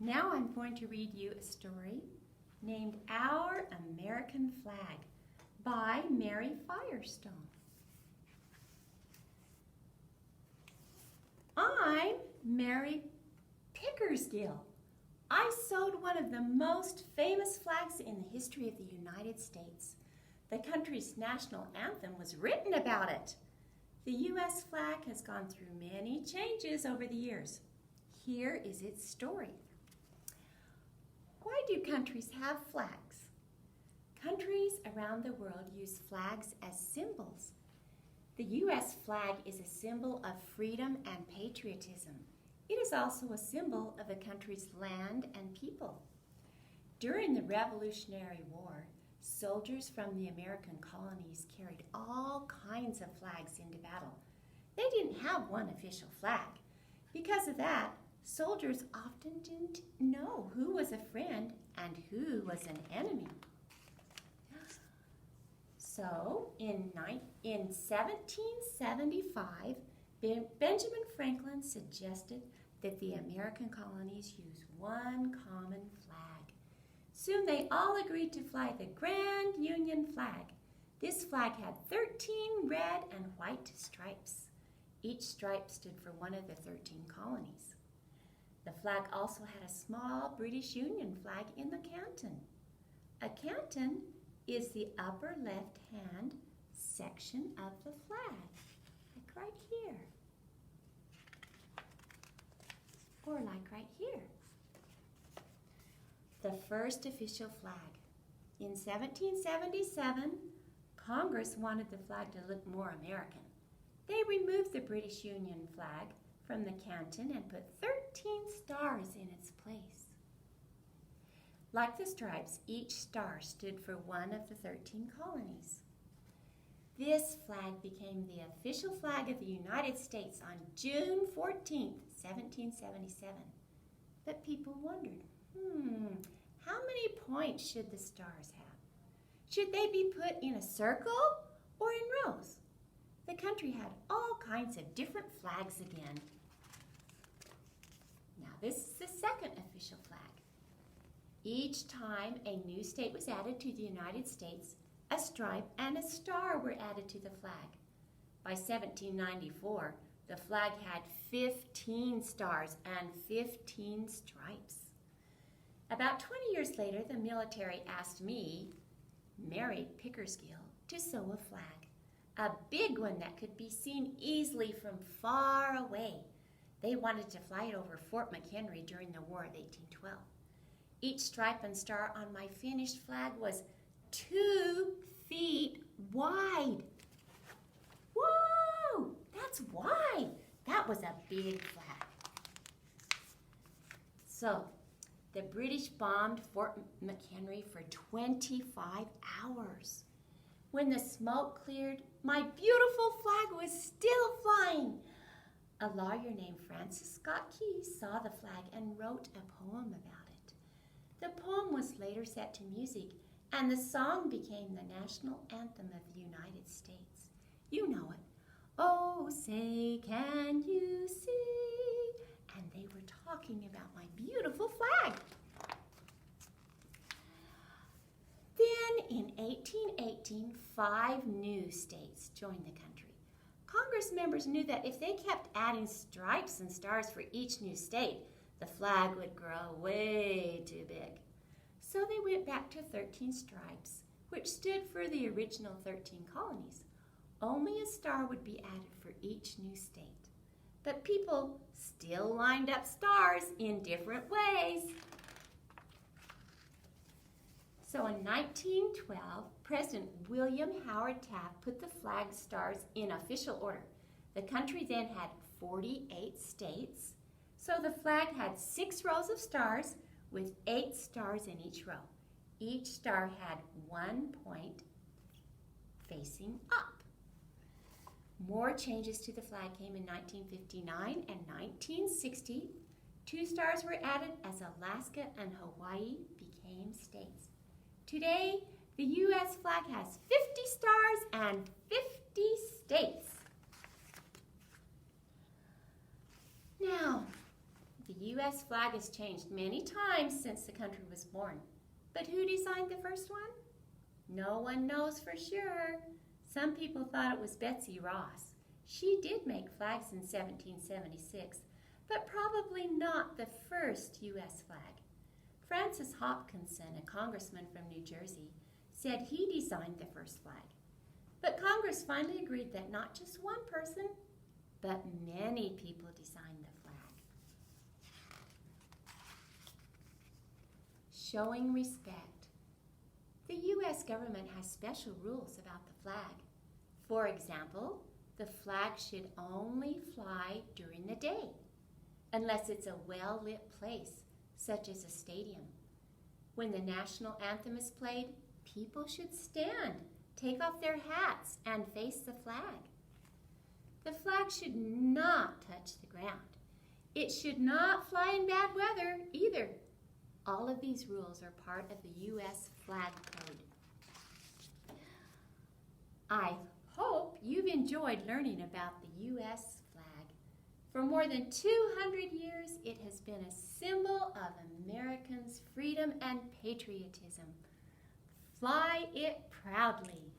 Now I'm going to read you a story named Our American Flag by Mary Firestone. I'm Mary Pickersgill. I sewed one of the most famous flags in the history of the United States. The country's national anthem was written about it. The U.S. flag has gone through many changes over the years. Here is its story. Why do countries have flags? Countries around the world use flags as symbols. The U.S. flag is a symbol of freedom and patriotism. It is also a symbol of the country's land and people. During the Revolutionary War, soldiers from the American colonies carried all kinds of flags into battle. They didn't have one official flag. Because of that, soldiers often didn't know who was a friend and who was an enemy. So, in 1775, Benjamin Franklin suggested that the American colonies use one common flag. Soon they all agreed to fly the Grand Union flag. This flag had 13 red and white stripes. Each stripe stood for one of the 13 colonies. The flag also had a small British Union flag in the canton. A canton is the upper left-hand section of the flag, like right here, or like right here. The first official flag. In 1777, Congress wanted the flag to look more American. They removed the British Union flag from the canton and put 13 stars in its place. Like the stripes, each star stood for one of the 13 colonies. This flag became the official flag of the United States on June 14, 1777. But people wondered, how many points should the stars have? Should they be put in a circle or in rows? The country had all kinds of different flags again. Now this is the second official flag. Each time a new state was added to the United States, a stripe and a star were added to the flag. By 1794, the flag had 15 stars and 15 stripes. About 20 years later, the military asked me, Mary Pickersgill, to sew a flag, a big one that could be seen easily from far away. They wanted to fly it over Fort McHenry during the War of 1812. Each stripe and star on my finished flag was 2 feet wide. Whoa, that's wide. That was a big flag. So, the British bombed Fort McHenry for 25 hours. When the smoke cleared, my beautiful flag was still flying. A lawyer named Francis Scott Key saw the flag and wrote a poem about it. The poem was later set to music, and the song became the national anthem of the United States. You know it. Oh, say, can you see? And they were talking about my beautiful flag. Then in 1818, 5 new states joined the country. Congress members knew that if they kept adding stripes and stars for each new state, the flag would grow way too big. So they went back to 13 stripes, which stood for the original 13 colonies. Only a star would be added for each new state. But people still lined up stars in different ways. So in 1912, President William Howard Taft put the flag stars in official order. The country then had 48 states. So the flag had 6 rows of stars with 8 stars in each row. Each star had 1 point facing up. More changes to the flag came in 1959 and 1960. 2 stars were added as Alaska and Hawaii became states. Today, the U.S. flag has 50 stars and 50 states. Now, the The U.S. flag has changed many times since the country was born. But who designed the first one? No one knows for sure. Some people thought it was Betsy Ross. She did make flags in 1776, but probably not the first U.S. flag. Francis Hopkinson, a congressman from New Jersey, said he designed the first flag. But Congress finally agreed that not just one person, but many people designed the flag. Showing respect. The U.S. government has special rules about the flag. For example, the flag should only fly during the day, unless it's a well-lit place, such as a stadium. When the national anthem is played, people should stand, take off their hats, and face the flag. The flag should not touch the ground. It should not fly in bad weather either. All of these rules are part of the U.S. Flag Code. I hope you've enjoyed learning about the U.S. flag. For more than 200 years, it has been a symbol of Americans' freedom and patriotism. Fly it proudly.